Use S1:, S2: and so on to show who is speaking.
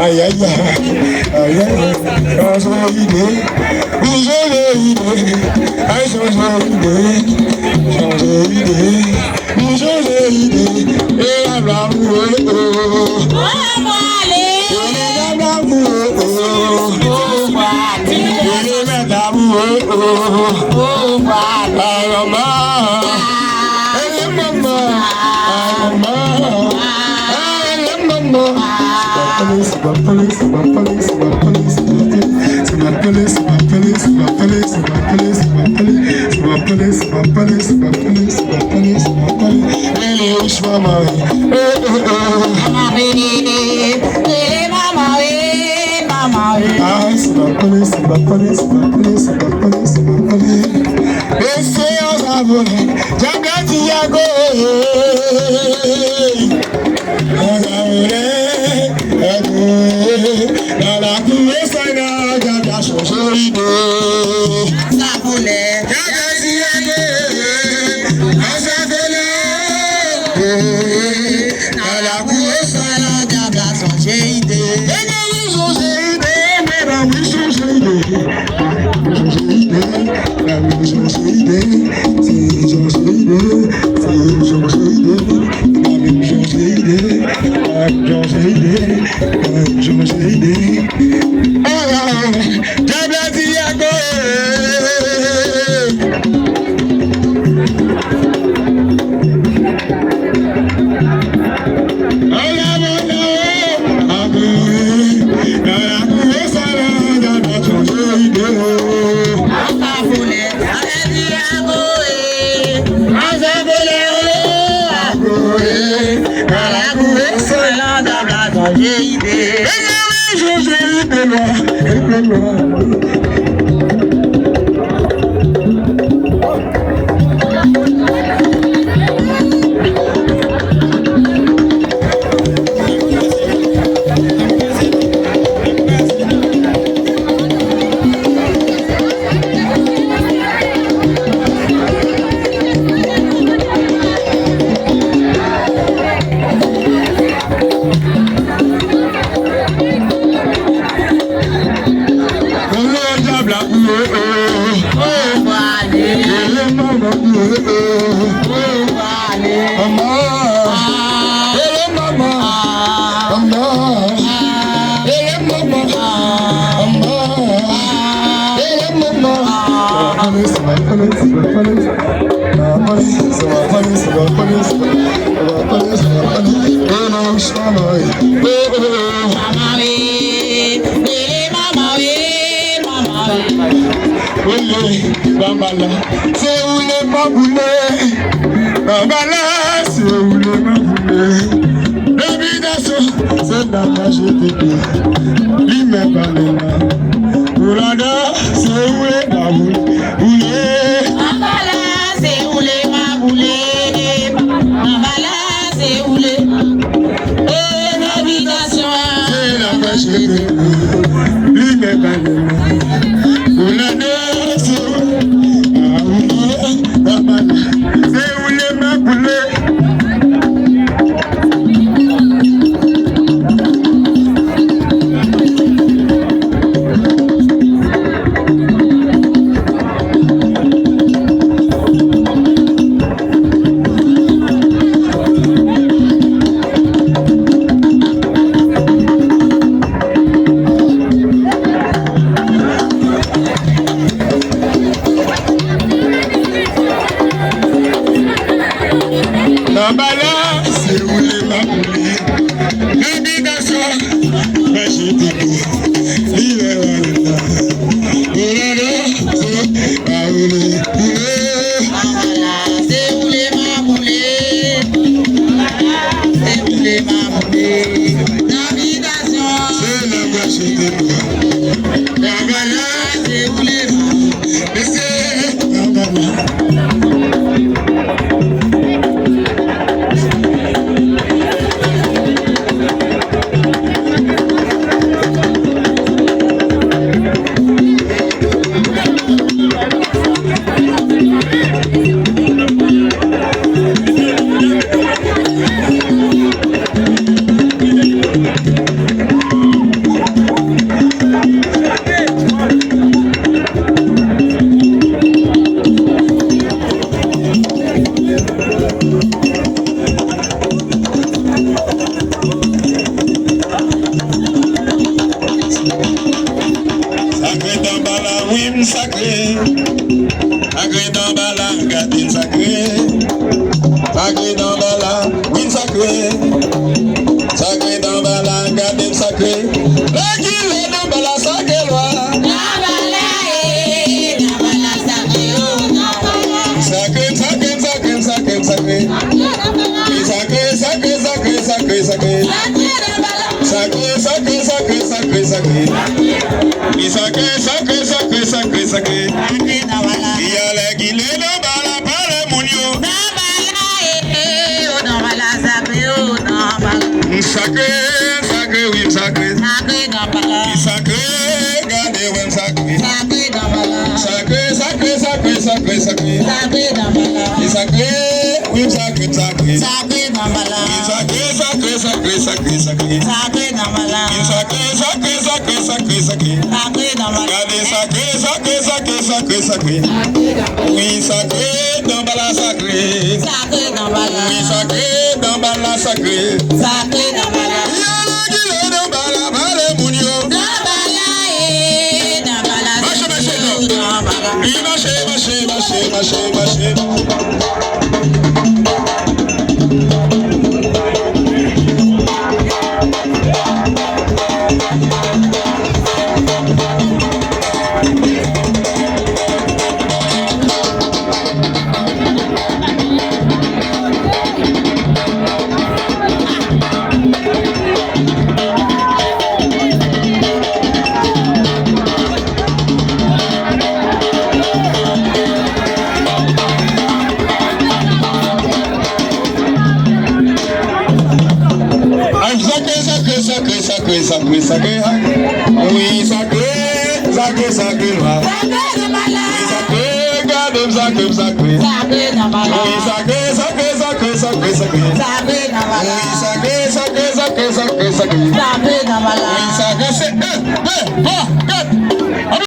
S1: Aïe aïe aïe Sacré d'Ambala, oui, sacré. Sacré d'Ambala, gardez sacré. Sacré d'Ambala, oui, sacré. Sacré d'Ambala, gardez sacré. La guille d'Ambala, sacré loi. Sacré, sacré, sacré, sacré, sacré. Sacré, sacré, sacré, sacré, sacré. Sacré, sacré, sacré, sacré, sacré. Sacré, sacré, sacré, sacré, sacré. Il y a les guillemets de Bala, Bala, Mounio. Sacré, sacré, oui, sacré. Sacré, gardez, oui, sacré. Sacré, sacré, sacré, sacré, sacré. Sacré, oui, sacré, sacré. Sacré, sacré, sacré, sacré, sacré. Sacré, sacré, sacré, sacré, sacré. Gardez sacré, sacré, sacré, sacré, sacré. Oui, sacré, d'Ambala sacré. Oui, sacré, d'Ambala sacré. Marchez. Sacré, oui, sacré, loi. Sacré, gardez sacré. Oui, sacré. Oui, sacré, c'est